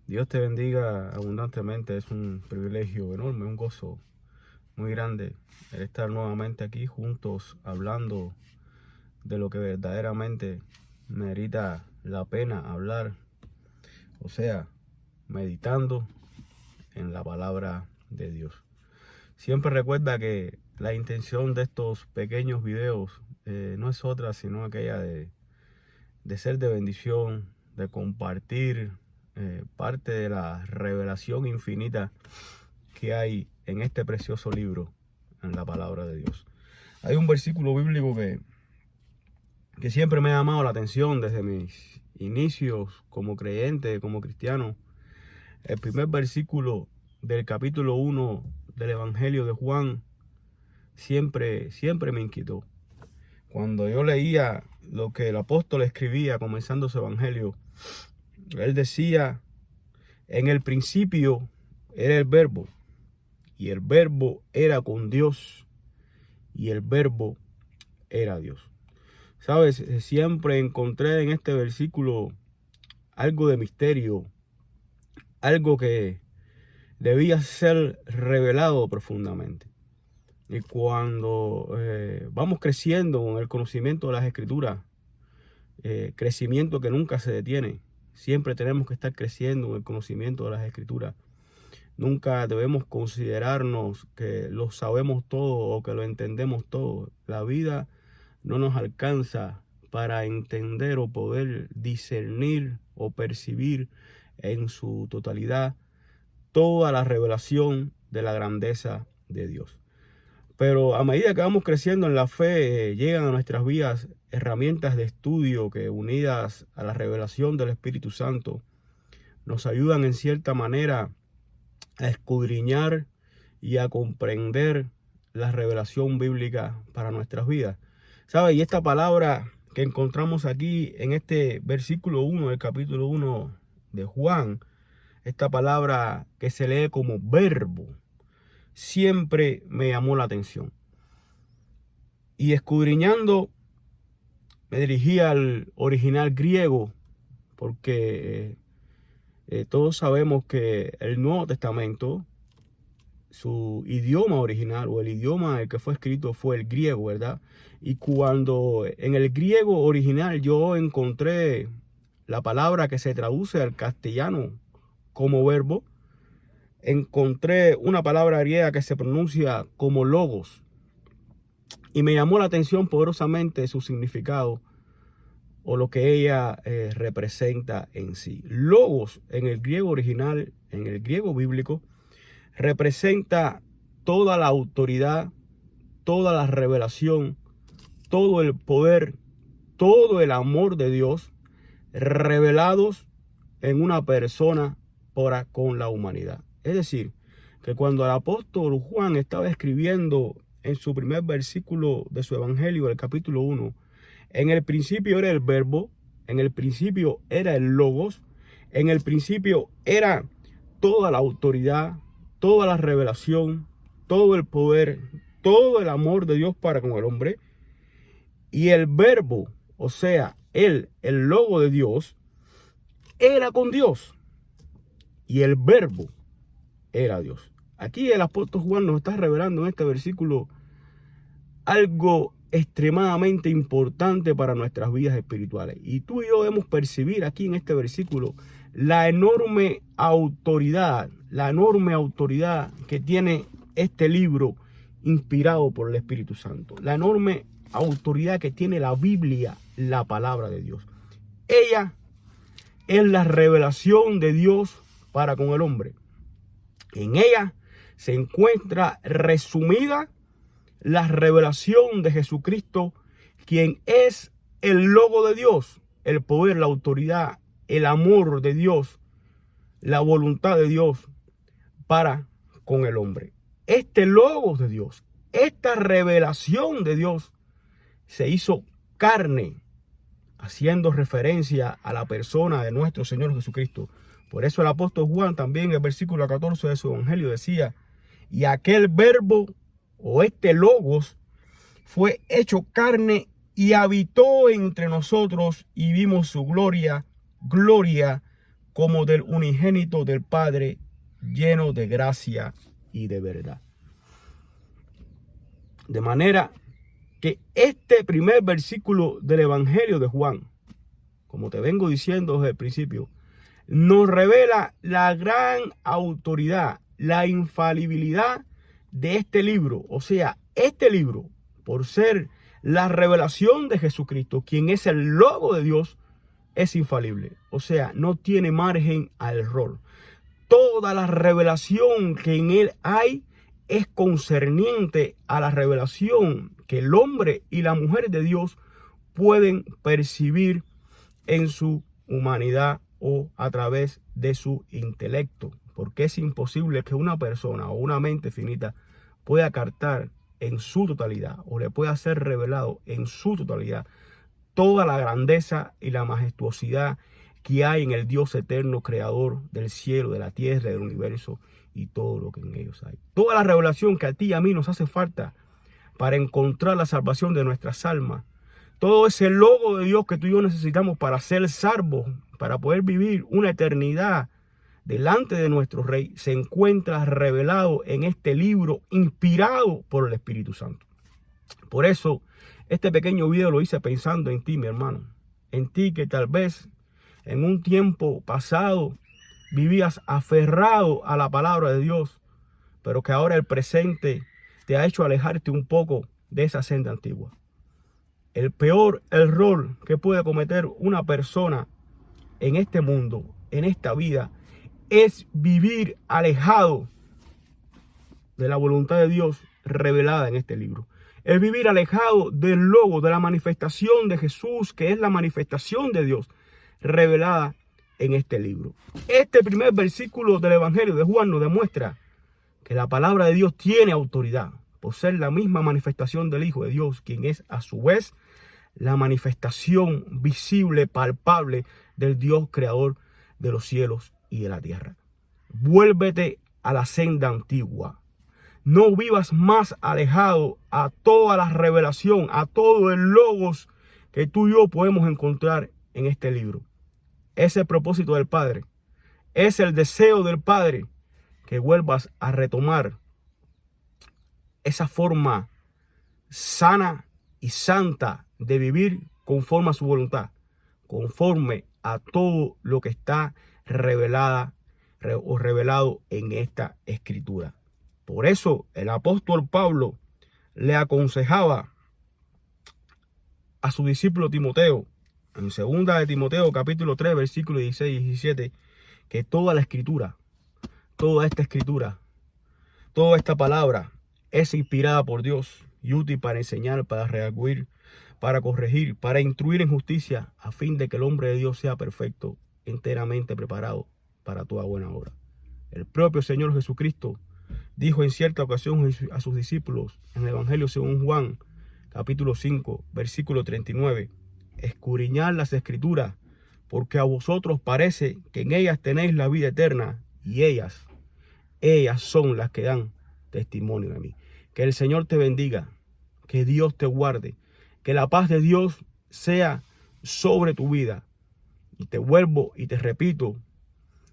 Dios te bendiga abundantemente. Es un privilegio enorme, un gozo muy grande el estar nuevamente aquí juntos hablando de lo que verdaderamente merita la pena hablar. O sea, meditando en la palabra de Dios. Siempre recuerda que la intención de estos pequeños videos no es otra sino aquella de ser de bendición, de compartir parte de la revelación infinita que hay en este precioso libro, en la palabra de Dios. Hay un versículo bíblico que siempre me ha llamado la atención desde mis inicios como creyente, como cristiano. El primer versículo del capítulo 1 del Evangelio de Juan siempre me inquietó. Cuando yo leía lo que el apóstol escribía comenzando su evangelio, él decía: en el principio era el verbo, y el verbo era con Dios, y el verbo era Dios. Sabes, siempre encontré en este versículo algo de misterio, algo que debía ser revelado profundamente. Y cuando vamos creciendo en el conocimiento de las Escrituras, crecimiento que nunca se detiene, siempre tenemos que estar creciendo en el conocimiento de las Escrituras. Nunca debemos considerarnos que lo sabemos todo o que lo entendemos todo. La vida no nos alcanza para entender o poder discernir o percibir en su totalidad toda la revelación de la grandeza de Dios. Pero a medida que vamos creciendo en la fe, llegan a nuestras vidas herramientas de estudio que, unidas a la revelación del Espíritu Santo, nos ayudan en cierta manera a escudriñar y a comprender la revelación bíblica para nuestras vidas. ¿Sabe? Y esta palabra que encontramos aquí en este versículo 1 del capítulo 1 de Juan, esta palabra que se lee como verbo, siempre me llamó la atención. Y escudriñando, me dirigí al original griego, porque todos sabemos que el Nuevo Testamento, su idioma original o el idioma en el que fue escrito fue el griego, ¿verdad? Y cuando en el griego original yo encontré la palabra que se traduce al castellano como verbo, encontré una palabra griega que se pronuncia como logos. Y me llamó la atención poderosamente su significado o lo que ella representa en sí. Logos en el griego original, en el griego bíblico, representa toda la autoridad, toda la revelación, todo el poder, todo el amor de Dios revelados en una persona para con la humanidad. Es decir, que cuando el apóstol Juan estaba escribiendo en su primer versículo de su evangelio, el capítulo 1, en el principio era el verbo, en el principio era el logos, en el principio era toda la autoridad, toda la revelación, todo el poder, todo el amor de Dios para con el hombre. Y el verbo, o sea, el logo de Dios, era con Dios. Y el verbo era Dios. Aquí el apóstol Juan nos está revelando en este versículo algo extremadamente importante para nuestras vidas espirituales. Y tú y yo debemos percibir aquí en este versículo la enorme autoridad que tiene este libro inspirado por el Espíritu Santo. La enorme autoridad que tiene la Biblia, la palabra de Dios. Ella es la revelación de Dios para con el hombre. En ella se encuentra resumida la revelación de Jesucristo, quien es el logo de Dios, el poder, la autoridad, el amor de Dios, la voluntad de Dios para con el hombre. Este logo de Dios, esta revelación de Dios se hizo carne, haciendo referencia a la persona de nuestro Señor Jesucristo. Por eso el apóstol Juan también en el versículo 14 de su evangelio decía: y aquel verbo o este logos fue hecho carne y habitó entre nosotros y vimos su gloria, gloria como del unigénito del Padre, lleno de gracia y de verdad. De manera que este primer versículo del Evangelio de Juan, como te vengo diciendo desde el principio, nos revela la gran autoridad, la infalibilidad de este libro. O sea, este libro, por ser la revelación de Jesucristo, quien es el Logo de Dios, es infalible. O sea, no tiene margen al error. Toda la revelación que en él hay es concerniente a la revelación que el hombre y la mujer de Dios pueden percibir en su humanidad o a través de su intelecto. Porque es imposible que una persona o una mente finita pueda captar en su totalidad o le pueda ser revelado en su totalidad toda la grandeza y la majestuosidad que hay en el Dios eterno, creador del cielo, de la tierra, del universo y todo lo que en ellos hay. Toda la revelación que a ti y a mí nos hace falta para encontrar la salvación de nuestras almas. Todo ese logo de Dios que tú y yo necesitamos para ser salvos, para poder vivir una eternidad delante de nuestro Rey, se encuentra revelado en este libro inspirado por el Espíritu Santo. Por eso, este pequeño video lo hice pensando en ti, mi hermano. En ti que tal vez en un tiempo pasado vivías aferrado a la palabra de Dios, pero que ahora el presente te ha hecho alejarte un poco de esa senda antigua. El peor error que puede cometer una persona en este mundo, en esta vida, es vivir alejado de la voluntad de Dios revelada en este libro. Es vivir alejado del logo, de la manifestación de Jesús, que es la manifestación de Dios revelada en este libro. Este primer versículo del Evangelio de Juan nos demuestra que la palabra de Dios tiene autoridad por ser la misma manifestación del Hijo de Dios, quien es a su vez la manifestación visible, palpable del Dios creador de los cielos y de la tierra. Vuélvete a la senda antigua. No vivas más alejado a toda la revelación, a todo el logos que tú y yo podemos encontrar en este libro. Es el propósito del Padre. Es el deseo del Padre que vuelvas a retomar esa forma sana y santa de vivir conforme a su voluntad, conforme a todo lo que está revelado en esta escritura. Por eso el apóstol Pablo le aconsejaba a su discípulo Timoteo, en 2 de Timoteo capítulo 3, versículos 16 y 17, que toda la escritura, toda esta escritura, toda esta palabra es inspirada por Dios y útil para enseñar, para redarguir, para corregir, para instruir en justicia, a fin de que el hombre de Dios sea perfecto, enteramente preparado para toda buena obra. El propio Señor Jesucristo dijo en cierta ocasión a sus discípulos en el Evangelio según Juan, capítulo 5, versículo 39, escudriñad las escrituras, porque a vosotros parece que en ellas tenéis la vida eterna, y ellas son las que dan testimonio de mí. Que el Señor te bendiga, que Dios te guarde, que la paz de Dios sea sobre tu vida. Y te vuelvo y te repito,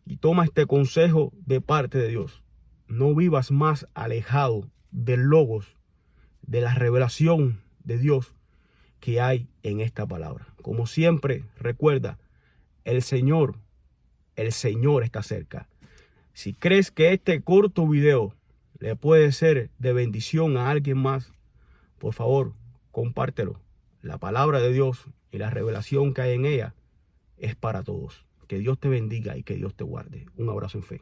y toma este consejo de parte de Dios. No vivas más alejado del logos, de la revelación de Dios que hay en esta palabra. Como siempre, recuerda, el Señor está cerca. Si crees que este corto video le puede ser de bendición a alguien más, por favor, compártelo. La palabra de Dios y la revelación que hay en ella es para todos. Que Dios te bendiga y que Dios te guarde. Un abrazo en fe.